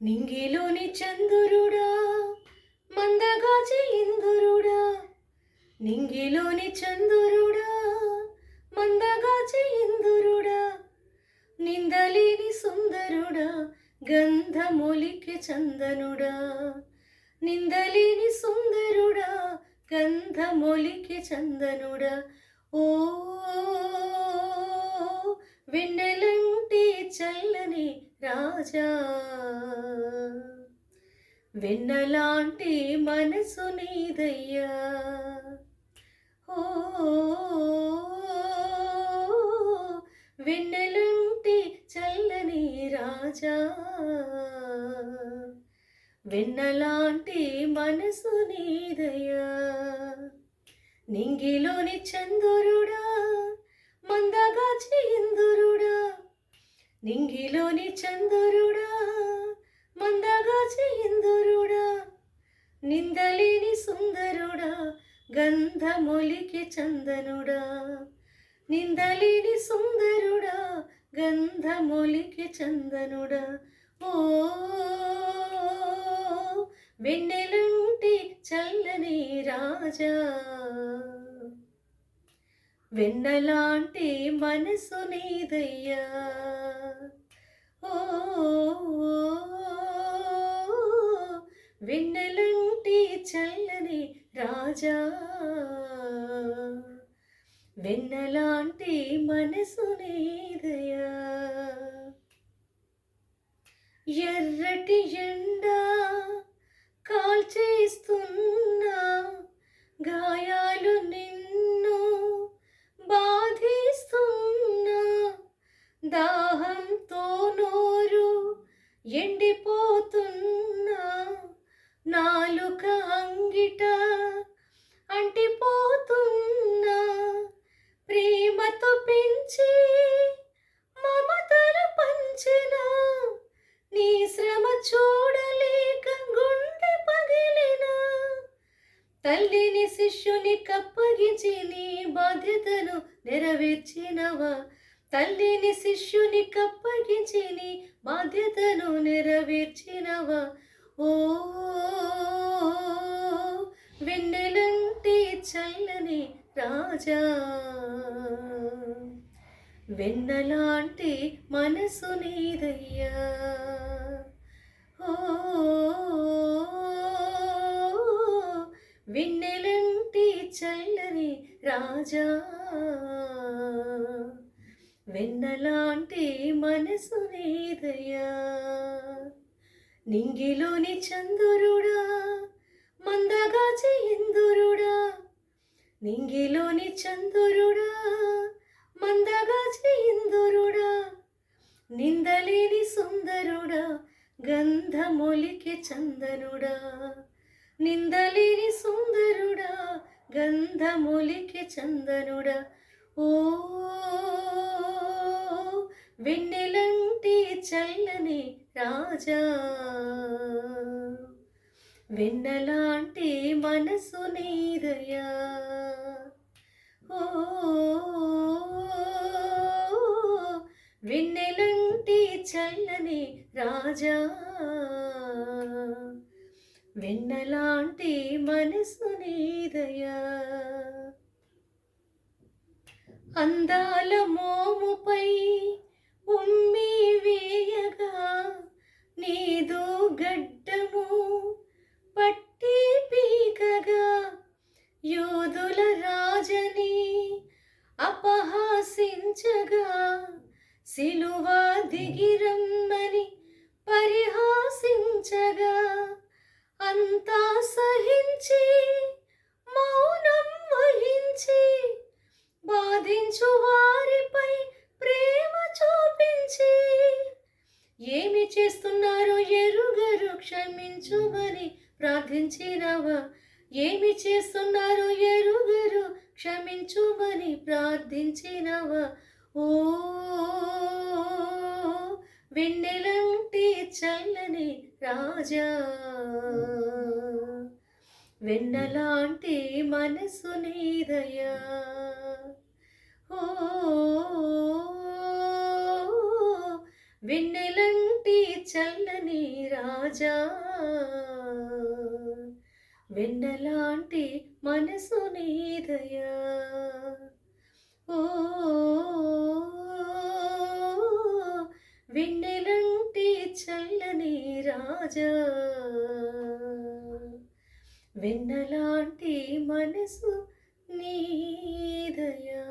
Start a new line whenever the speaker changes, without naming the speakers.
నింగిలోని చంద్రుడా మందగాచి ఇందురుడా, నింగిలోని చంద్రుడా మందగాచి ఇందురుడా, నిందలేని సుందరుడా గంధమొలికె చందనుడా, నిందలేని సుందరుడా గంధమొలికె చందనుడా. ఓ వెన్నెలంటి చల్లని రాజా, వెన్నలాంటి మనసు నీదయ్యా. ఓ వెన్నెలంటి చల్లని రాజా, వెన్నలాంటి మనసు నీదయ్యా. నింగిలోని చంద్రుడా మందగాచి ఇందురుడా, నింగిలోని చంద్రుడా మందగాచి ఇందురుడా, నిందలేని సుందరుడా గంధమొలికె చందనుడా, నిందలేని సుందరుడా గంధమొలికె చందనుడా. ఓ వెన్నెలంటి చల్లని రాజా, వెన్నలాంటి మనసు నీదయ్యా. ఓ వెన్నెలంటి చల్లని రాజా, వెన్నలాంటి మనసు నీదయ్యా. ఎర్రటి ఎండా కాల్చేస్తున్నా, గాయాలు నిన్ను బాధిస్తున్నా, దాహంతో నోరు ఎండిపోతున్నా, నాలుక అంగిట అంటిపోతున్నా, ప్రేమతో పెంచి మమతలు పంచినా, నీ శ్రమ చూడలేక గుండె పగిలినా, తల్లిని శిష్యుని కప్పగించి నీ బాధ్యతను నెరవేర్చినవా, తల్లిని శిష్యుని కప్పగించి నీ బాధ్యతను నెరవేర్చినవా. ఓ వెన్నెలంటి చల్లని రాజా, వెన్నలాంటి మనసు నీదయ్యా. ఓ వెన్నెలంటి చల్లని రాజా, వెన్నలాంటి మనసు నీదయ్యా. నింగిలోని చంద్రుడా మందగాచి ఇందురుడా, నింగిలోని చంద్రుడా మందగాచి ఇందురుడా, నిందలేని సుందరుడా గంధమొలికె చందనుడా, నిందలేని సుందరుడా గంధమొలికె చందనుడా. ఓ వెన్నెలంటి చల్లని రాజా, వెన్నలాంటి మనసు నీదయ్యా. ఓ వెన్నెలంటి చల్లని రాజా, వెన్నలాంటి మనసు నీదయ్యా. అందాల మోముపై ఉమ్మి వేయగా, నీదు గడ్డము పట్టి పీకగా, యోధుల రాజని అపహాసించగా, సిలువ దిగిరమ్మని పరిహాసించగా, అంతా సహించి మౌనం వహించి, బాధించు వారిపై ప్రేమ చూపించి, ఏమి చేస్తున్నారో ఎరుగరు క్షమించుమని ప్రార్థించినవా, ఏమి చేస్తున్నారో ఎరుగరు క్షమించుమని ప్రార్థించినవా. ఓ వెన్నెలంటి చల్లని రాజా, వెన్నలాంటి మనసు నీదయ్యా. ఓ వెన్నెలంటి చల్లని రాజా, వెన్నలాంటి మనసు నీదయా. ఓ వెన్నెలంటి చల్లని రాజా, వెన్నలాంటి మనసు నీదయా.